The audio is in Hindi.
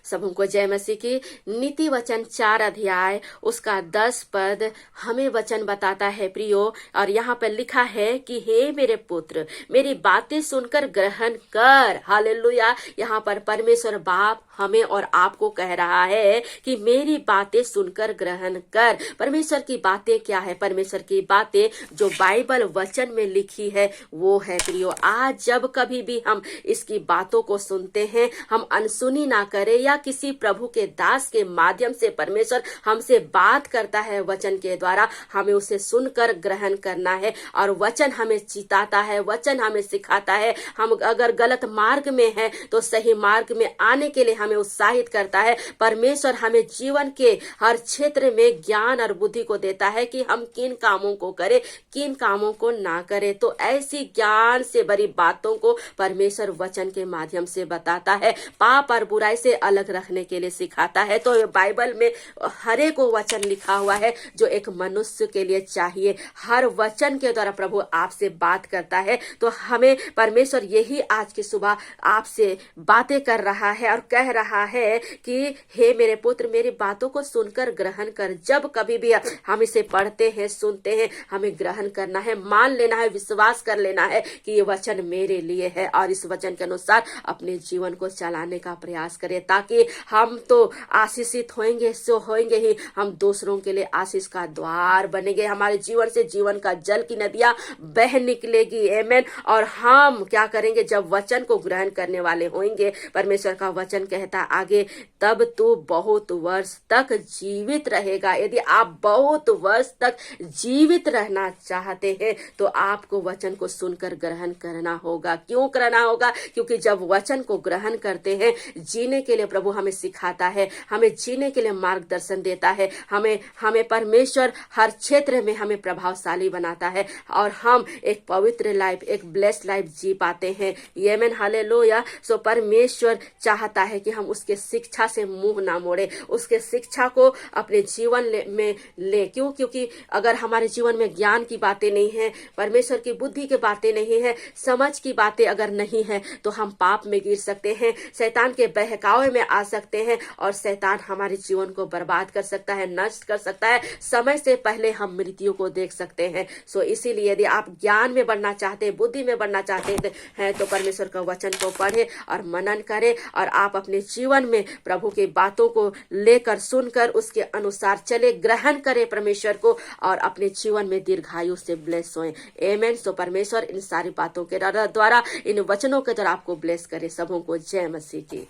सबों को जय मसीह की। नीति वचन 4 अध्याय उसका 10 पद हमें वचन बताता है प्रियो, और यहाँ पर लिखा है कि हे मेरे पुत्र, मेरी बातें सुनकर ग्रहण कर। हालेलुया। यहाँ पर परमेश्वर बाप हमें और आपको कह रहा है कि मेरी बातें सुनकर ग्रहण कर। परमेश्वर की बातें क्या है? परमेश्वर की बातें जो बाइबल वचन में लिखी है वो है प्रियो। आज जब कभी भी हम इसकी बातों को सुनते हैं, हम अनसुनी ना करें, या किसी प्रभु के दास के माध्यम से परमेश्वर हमसे बात करता है वचन के द्वारा, हमें उसे सुनकर ग्रहण करना है। और वचन हमें चिताता है, वचन हमें सिखाता है। हम अगर गलत मार्ग में हैं तो सही मार्ग में आने के लिए हमें उत्साहित करता है। परमेश्वर हमें जीवन के हर क्षेत्र में ज्ञान और बुद्धि को देता है कि हम किन कामों को करें, किन कामों को ना करें। तो ऐसी ज्ञान से भरी बातों को परमेश्वर वचन के माध्यम से बताता है, पाप और बुराई से अलग रखने के लिए सिखाता है। तो बाइबल में हर एक वचन लिखा हुआ है जो एक मनुष्य के लिए चाहिए। हर वचन के द्वारा प्रभु आपसे बात करता है। तो हमें परमेश्वर यही आज की सुबह आपसे बातें कर रहा है और कह रहा है कि हे मेरे पुत्र, मेरी बातों को सुनकर ग्रहण कर। जब कभी भी हम इसे पढ़ते हैं, सुनते हैं, हमें ग्रहण करना है, मान लेना है, विश्वास कर लेना है कि ये वचन मेरे लिए है, और इस वचन के अनुसार अपने जीवन को चलाने का प्रयास करें, ताकि हम तो आशीषित होंगे, सो होंगे ही, हम दूसरों के लिए आशीष का द्वार बनेंगे। हमारे जीवन से जीवन का जल की नदियां बह निकलेगी। आमीन। और हम क्या करेंगे? जब वचन को ग्रहण करने वाले होंगे, परमेश्वर का वचन कहता आगे, तब तू बहुत वर्ष तक जीवित रहेगा। यदि आप बहुत वर्ष तक जीवित रहना चाहते हैं तो आपको वचन को सुनकर ग्रहण करना होगा। क्यों करना होगा? क्योंकि जब वचन को ग्रहण करते हैं, जीने के लिए प्रभु हमें सिखाता है, हमें जीने के लिए मार्गदर्शन देता है, हमें परमेश्वर हर क्षेत्र में हमें प्रभावशाली बनाता है, और हम एक पवित्र लाइफ, एक ब्लेस्ड लाइफ जी पाते हैं। आमीन। हालेलुया। सो परमेश्वर चाहता है कि हम उसके शिक्षा से मुंह ना मोड़े, उसके शिक्षा को अपने जीवन में ले। क्यों? क्योंकि अगर हमारे जीवन में ज्ञान की बातें नहीं है, परमेश्वर की बुद्धि की बातें नहीं है, समझ की बातें अगर नहीं है, तो हम पाप में गिर सकते हैं, शैतान के बहकावे में आ सकते हैं, और शैतान हमारे जीवन को बर्बाद कर सकता है, नष्ट कर सकता है। समय से पहले हम मृत्यु को देख सकते हैं। सो इसीलिए यदि आप ज्ञान में बढ़ना चाहते हैं, बुद्धि में बढ़ना चाहते हैं, तो परमेश्वर का वचन को पढ़े और मनन करें, और आप अपने जीवन में प्रभु की बातों को लेकर, सुनकर उसके अनुसार चले, ग्रहण करें परमेश्वर को, और अपने जीवन में दीर्घायु से ब्लेस होएं। आमीन। सो परमेश्वर इन सारी बातों के द्वारा, इन वचनों के द्वारा आपको ब्लेस करे। सबों को जय मसीह की।